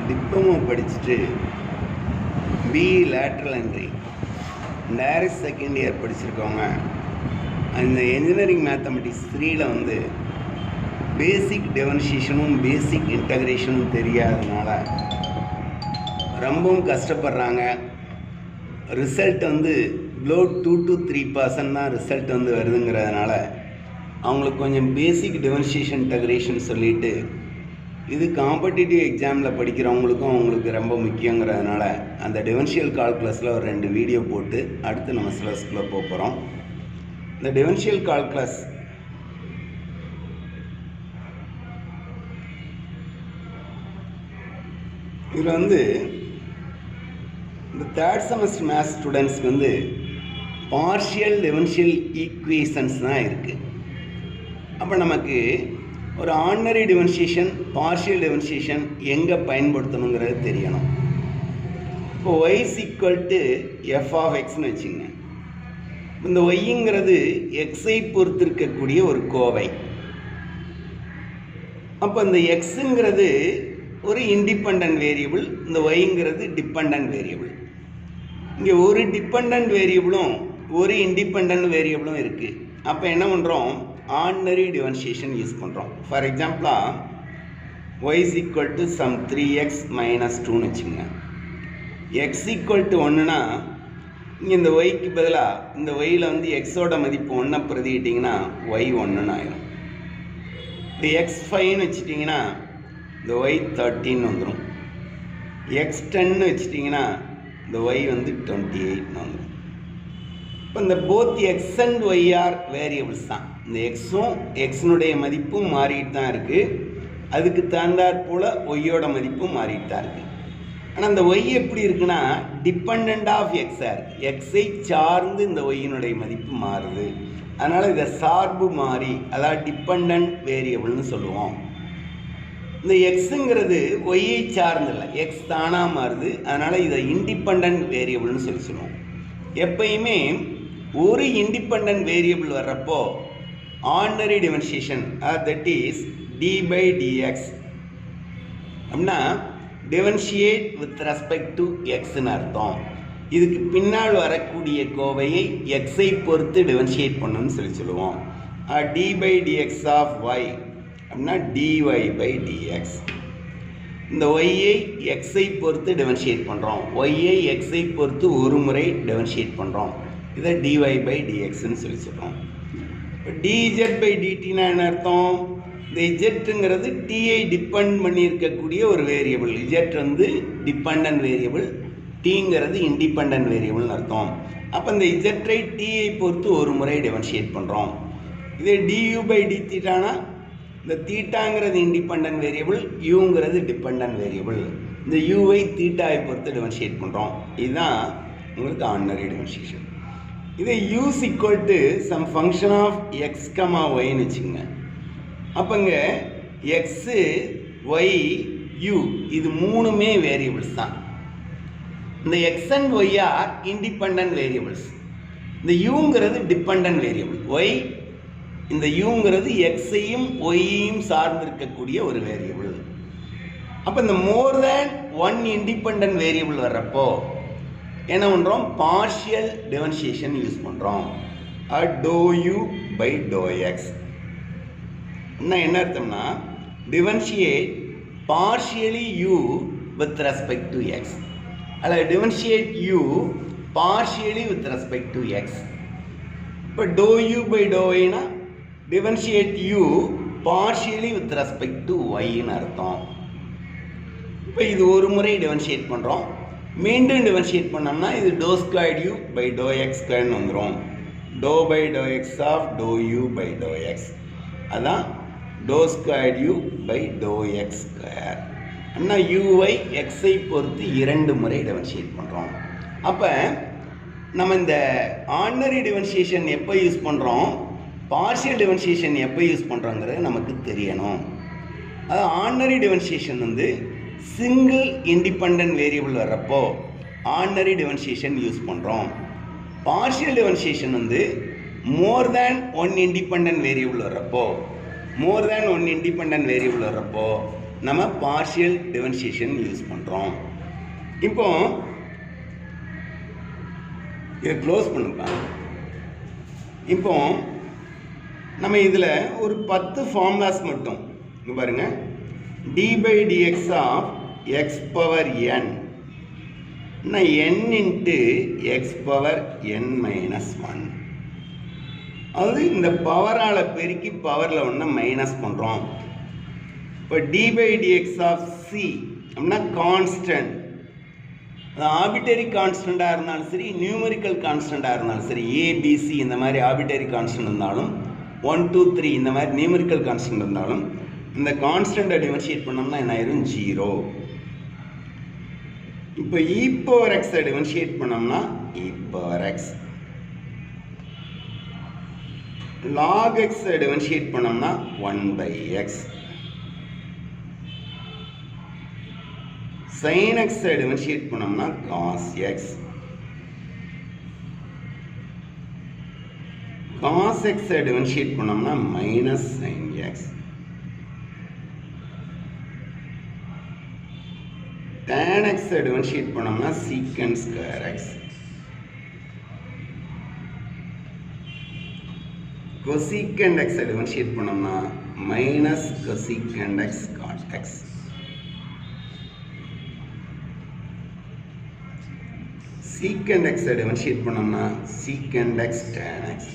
Diploma படிச்சுட்டு BE lateral entry direct second year படிச்சிருக்கவங்க அந்த இன்ஜினியரிங் மேத்தமெட்டிக்ஸ் 3ல் வந்து பேசிக் டிஃபரன்ஷியேஷனும் பேசிக் இன்டகிரேஷனும் தெரியாததுனால ரொம்பவும் கஷ்டப்படுறாங்க. ரிசல்ட் வந்து பிலோ 2 to 3% தான் ரிசல்ட் வந்து வருதுங்கிறதுனால அவங்களுக்கு கொஞ்சம் பேசிக் டிஃபரன்ஷியேஷன் இன்டகிரேஷன் சொல்லிவிட்டு இது காம்படிட்டிவ் எக்ஸாமில் படிக்கிறவங்களுக்கும் அவங்களுக்கு ரொம்ப முக்கியங்கிறதுனால அந்த டிஃபரன்ஷியல் கால்குலஸில் ஒரு 2 வீடியோ போட்டு அடுத்து நம்ம சிலபஸ்குள்ளே போகிறோம். இந்த டிஃபரன்ஷியல் கால்குலஸ் இதில் வந்து இந்த 3rd செமஸ்டர் மேத்ஸ் ஸ்டூடெண்ட்ஸ்க்கு வந்து பார்ஷியல் டிஃபரன்ஷியல் ஈக்குவேஷன்ஸ் தான் இருக்குது. அப்போ நமக்கு ஒரு ஆர்டினரி டிஃபரன்ஷியேஷன் பார்ஷியல் டிஃபரன்ஷியேஷன் எங்கே பயன்படுத்தணுங்கிறது தெரியணும். இப்போ y f of xன்னு வச்சுங்க. இந்த ஒய்ங்கிறது எக்ஸை பொறுத்து இருக்கக்கூடிய ஒரு கோவை. அப்போ இந்த எக்ஸுங்கிறது ஒரு இண்டிபெண்டன்ட் வேரியபிள், இந்த ஒய்ங்கிறது டிபெண்டன்ட் வேரியபிள். இங்கே ஒரு டிபெண்டன்ட் வேரியபிளும் ஒரு இண்டிபெண்டன்ட் வேரியபிளும் இருக்குது. அப்போ என்ன பண்ணுறோம், ஆர்டினரி டிஃபரன்ஷியேஷன் யூஸ் பண்ணுறோம். ஃபார் எக்ஸாம்பிளாக y some 3x - 2ன்னு வச்சுங்க. x 1ன்னா இங்கே இந்த ஒய்க்கு பதிலாக இந்த ஒய்யில் வந்து எக்ஸோட மதிப்பு 1 பிரதிக்கிட்டிங்கன்னா y 1ன்னு ஆயிடும். இப்போ x 5ன்னு வச்சுட்டிங்கன்னா இந்த y 13 வந்துடும். x 10ன்னு வச்சுட்டிங்கன்னா இந்த y வந்து 28 வந்துடும். இப்போ இந்த both X and Y are variables தான். இந்த எக்ஸும் எக்ஸினுடைய மதிப்பும் மாறிட்டு தான் இருக்குது. அதுக்கு தகுந்தாற் போல் ஒய்யோட மதிப்பும் மாறிட்டு தான் இருக்குது. ஆனால் இந்த ஒய் எப்படி இருக்குன்னா டிபெண்ட் ஆஃப் எக்ஸாக இருக்குது. எக்ஸை சார்ந்து இந்த ஒய்யினுடைய மதிப்பு மாறுது. அதனால் இதை சார்பு மாறி, அதாவது டிபெண்ட் வேரியபிள்னு சொல்லுவோம். இந்த எக்ஸுங்கிறது ஒய்யை சார்ந்து இல்லை, எக்ஸ் தானாக மாறுது. அதனால் இதை இண்டிபெண்ட் வேரியபிள்னு சொல்லுவோம். எப்பயுமே ஒரு இண்டிபெண்டன்ட் வேரியபிள் வர்றப்போ ordinary differentiation that is D by DX அப்படின்னா டிஃபரன்ஷியேட் வித் ரெஸ்பெக்ட் டு எக்ஸ்ன்னு அர்த்தம். இதுக்கு பின்னால் வரக்கூடிய கோவையை எக்ஸை பொறுத்து டிஃபரன்ஷியேட் பண்ணணும்னு சொல்லுவோம். D by DX of Y அப்படின்னா டிஒய் பை டிஎக்ஸ். இந்த ஒய்யை எக்ஸை பொறுத்து டிஃபரன்ஷியேட் பண்ணுறோம், ஒய்யை எக்ஸை பொறுத்து ஒரு முறை டிஃபரன்ஷியேட் பண்ணுறோம். இதை டிஒய் பை டிஎக்ஸ்ன்னு சொல்கிறோம். இப்போ டிஇஜெட் பை டிடினா என்ன அர்த்தம், இந்த இஜெட்டுங்கிறது டிஐ டிபெண்ட் பண்ணியிருக்கக்கூடிய ஒரு வேரியபிள். இஜெட் வந்து டிபெண்டன்ட் வேரியபிள், டிங்கிறது இண்டிபெண்டன்ட் வேரியபிள்னு அர்த்தம். அப்போ இந்த இஜெட்டை டிஐ பொறுத்து ஒரு முறை டிஃபரன்ஷியேட் பண்ணுறோம். இதே டியூ பை டி தீட்டானா இந்த தீட்டாங்கிறது இண்டிபெண்டன்ட் வேரியபிள், யூங்கிறது டிபெண்டன்ட் வேரியபிள். இந்த யூவை தீட்டாவை பொறுத்து டிஃபரன்ஷியேட் பண்ணுறோம். இதுதான் உங்களுக்கு ஆர்டினரி டிஃபரன்ஷியேஷன். இதே u's equal to sum function of X comma ஒய்ன்னு வச்சுக்கோங்க. அப்போங்க எக்ஸு ஒய் யூ இது மூணுமே வேரியபிள்ஸ் தான். இந்த X and Y are independent variables. இந்த யூங்கிறது டிபெண்டன்ட் வேரியபிள். ஒய் இந்த யூங்கிறது எக்ஸையும் ஒய்யையும் சார்ந்திருக்கக்கூடிய ஒரு வேரியபிள். அப்போ இந்த more than one independent variable வர்றப்போ என்ன பண்ணுறோம், பார்ஷியல் டிஃபரன்ஷியேஷன் யூஸ் பண்ணுறோம். Doe U by doe X என்ன அர்த்தம்னா differentiate partially U with respect to X, அல்ல differentiate U partially with respect to X. இப்போ டோ யூ பை டோ ஒய்னா differentiate U partially with respect to ஒய்ன்னு அர்த்தம். இப்போ இது ஒரு முறை டிஃபரன்ஷியேட் பண்ணுறோம். மீண்டும் டிஃபரன்ஷியேட் பண்ணோம்னா இது doe squared U by doe X ஸ்கொயர்னு வந்துடும். Doe by doe X of doe U by doe X, அதான் doe squared U by doe X square. அப்படின்னா யூவை எக்ஸை பொறுத்து 2 முறை டிஃபரன்ஷியேட் பண்ணுறோம். அப்போ நம்ம இந்த ஆர்டினரி டிஃபரன்ஷியேஷன் எப்போ யூஸ் பண்ணுறோம், பார்ஷியல் டிஃபரன்ஷியேஷன் எப்போ யூஸ் பண்ணுறோங்கிறது நமக்கு தெரியணும். அது ஆர்டினரி டிஃபரன்ஷியேஷன் வந்து சிங்கிள் இண்டிபெண்டன்ட் வேரியபிள் வர்றப்போ ஆர்டினரி டிஃபரன்ஷியேஷன் யூஸ் பண்ணுறோம். பார்ஷியல் டிஃபரன்ஷியேஷன் வந்து மோர் தேன் ஒன் இண்டிபெண்டன்ட் வேரியபிள் வர்றப்போ நம்ம பார்ஷியல் டிஃபரன்ஷியேஷன் யூஸ் பண்ணுறோம். இப்போ இதை க்ளோஸ் பண்ணுப்பா. இப்போ நம்ம இதில் ஒரு 10 ஃபார்முலாஸ் மட்டும் இங்கே பாருங்கள். d/dx of X power N n into X power n minus 1. அது இந்த பவரால் பெருக்கி பவரில் ஒன்று மைனஸ் பண்ணுறோம். இப்போ d/dx ஆஃப் c அப்படின்னா கான்ஸ்டன்ட், அது ஆர்பிட்டரி கான்ஸ்டண்ட்டாக இருந்தாலும் சரி, நியூமரிக்கல் கான்ஸ்டண்ட்டாக இருந்தாலும் சரி, ஏபிசி இந்த மாதிரி ஆர்பிட்டரி கான்ஸ்டன்ட் இருந்தாலும், 1 2 3 இந்த மாதிரி நியூமரிக்கல் கான்ஸ்டன்ட் இருந்தாலும், இந்த கான்ஸ்டண்ட்டை டிஃபரன்ஷியேட் பண்ணோம்னா என்ன ஆயிரும்? 0. இப்போ e பவர் எக்ஸை டிஃபரன்ஷியேட் பண்ணோம்னா e பவர் எக்ஸ், log எக்ஸை டிஃபரன்ஷியேட் பண்ணோம்னா 1/x, sin எக்ஸை டிஃபரன்ஷியேட் பண்ணோம்னா cos எக்ஸ், cos எக்ஸை டிஃபரன்ஷியேட் பண்ணோம்னா மைனஸ் sin எக்ஸ், tan எக்ஸை டிஃபரன்ஷியேட் பண்ணோம்னா secant ஸ்கொயர் எக்ஸ், cosecant எக்ஸை டிஃபரன்ஷியேட் பண்ணோம்னா minus cosecant X cot X, secant எக்ஸை டிஃபரன்ஷியேட் பண்ணோம்னா secant X tan X,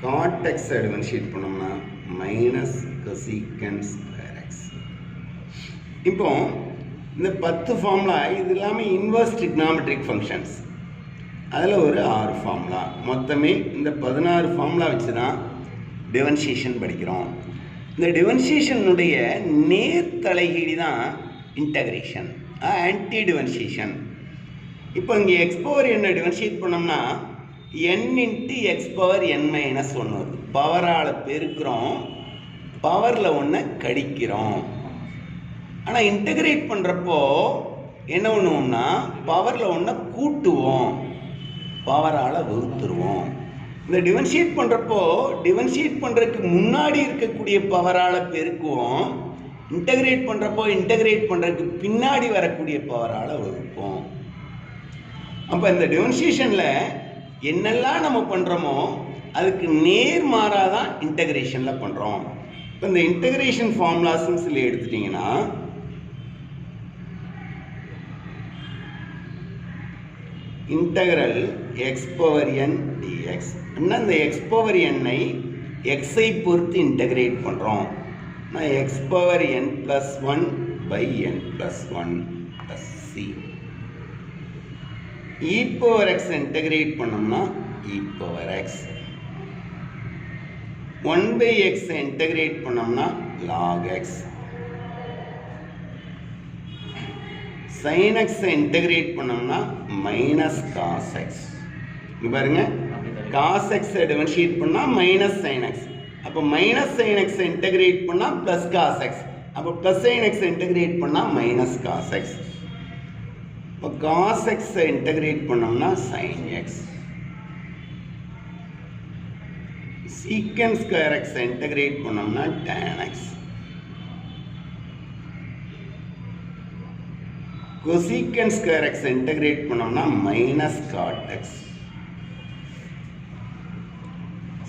cot எக்ஸை டிஃபரன்ஷியேட் பண்ணோம்னா மைனஸ் cosecant ஸ்கொயர் எக்ஸ். இப்போ இந்த 10 ஃபார்முலா இது இல்லாமல் இன்வர்ஸ் ட்ரிக்னாமெட்ரிக் ஃபங்க்ஷன்ஸ், அதில் ஒரு 6 ஃபார்முலா, மொத்தமே இந்த 16 ஃபார்முலா வச்சு தான் டிஃபரன்ஷியேஷன் படிக்கிறோம். இந்த டிஃபரன்ஷியேஷனுடைய நேர்த்தலைகீழி தான் இன்டகிரேஷன், ஆன்டி டிஃபரன்ஷியேஷன். இப்போ இங்கே எக்ஸ் பவர் என்ன டிஃபரன்ஷியேட் பண்ணோம்னா n into X power n minus 1 வருது. பவரால் பெருக்கிறோம், பவரில் ஒன்று கடிக்கிறோம். ஆனால் இன்டகிரேட் பண்ணுறப்போ என்ன பண்ணுவோம்னா பவரில் ஒன்று கூட்டுவோம், பவரால் வகுத்துருவோம். இந்த டிஃபரன்ஷியேட் பண்ணுறப்போ டிஃபரன்ஷியேட் பண்ணுறதுக்கு முன்னாடி இருக்கக்கூடிய பவரால் பெருக்குவோம், இன்டகிரேட் பண்ணுறப்போ இன்டகிரேட் பண்ணுறதுக்கு பின்னாடி வரக்கூடிய பவரால் வகுப்போம். அப்போ இந்த டிஃபரன்ஷியேஷனில் என்னெல்லாம் நம்ம பண்ணுறோமோ அதுக்கு நேர்மாறாக தான் இன்டகிரேஷனில் பண்ணுறோம். இப்போ இந்த இன்டகிரேஷன் ஃபார்முலாஸ்ன்னு சொல்லி எடுத்துட்டிங்கன்னா இன்டகரல் எக்ஸ் பவர் என் டிஎக்ஸ் அப்படின்னா இந்த எக்ஸ் பவர் என்னை எக்ஸை பொறுத்து இன்டகிரேட் பண்ணுறோம். நான் X power N plus 1 by N plus 1 plus C. e power X integrate பண்ணோம்னா e power X, 1/x integrate பண்ணோம்னா log x, sin x integrate பண்ணோம்னா மைனஸ் cos x. இங்க பாருங்க, cos x டிஃபரன்ஷியேட் பண்ணா மைனஸ் sin x, அப்போ minus sin x integrate பண்ணா plus cos x, அப்போ plus sin x integrate பண்ணா மைனஸ் cos x. இப்போ cos x இன்டகிரேட் பண்ணோம்னா sin x, secant square x integrate பண்ணோம்னா tan x, cosecant square x integrate பண்ணோம்னா minus cot x,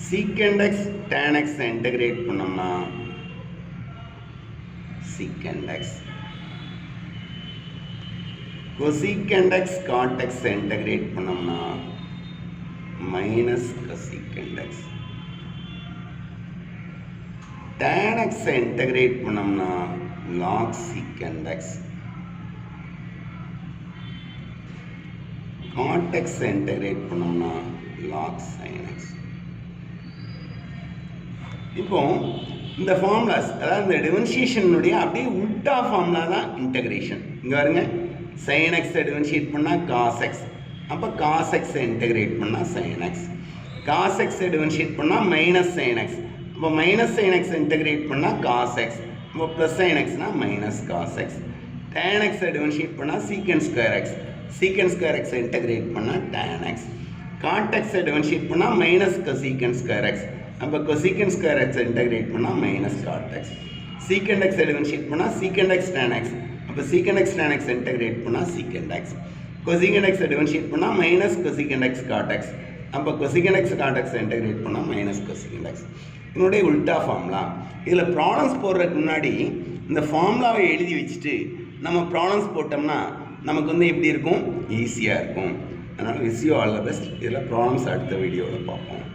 secant x tan x integrate பண்ணோம்னா secant x, cosecant x cot x integrate பண்ணோம்னா minus cosecant x, tan x integrate பண்ணோம்னா log secant x, cot x integrate பண்ணோம்னா log sin x. இப்போ இந்த formulas, அதாவது இந்த டிஃபரன்ஷியேஷனுடைய அப்படியே உல்டா formula தான் இன்டகிரேஷன். இங்கே பாருங்க, sin x டிஃபரன்ஷியேட் பண்ணால் cos x, அப்போ cos x இன்டகிரேட் பண்ணால் sin x, cos x differentiate பண்ணால் மைனஸ் sin x, அப்போ மைனஸ் sin x இன்டகிரேட் பண்ணால் cos x, அப்போ ப்ளஸ் sin xனா minus cos x, tan x differentiate பண்ணால் secant square x, secant square x integrate பண்ணால் tan x, cot x differentiate பண்ணால் minus cosecant square x, அப்போ cosecant square x integrate பண்ணால் minus cot x. Secant X differentiate பண்ணால் secant x tan x. அப்போ secant x tan x integrate பண்ணால் secant x. Cosecant x differentiate பண்ணால் minus cosecant x cot x. அப்போ cosecant x cot x integrate பண்ணால் minus cosecant x. இதனுடைய உல்டா formula. இதில் problems போடுறதுக்கு முன்னாடி இந்த ஃபார்முலாவை எழுதி வச்சுட்டு நம்ம ப்ராப்ளம்ஸ் போட்டோம்னா நமக்கு வந்து எப்படி இருக்கும், ஈஸியாக இருக்கும். அதனால் wish you all the best. இதில் ப்ராப்ளம்ஸ் அடுத்த வீடியோவில் பார்ப்போம்.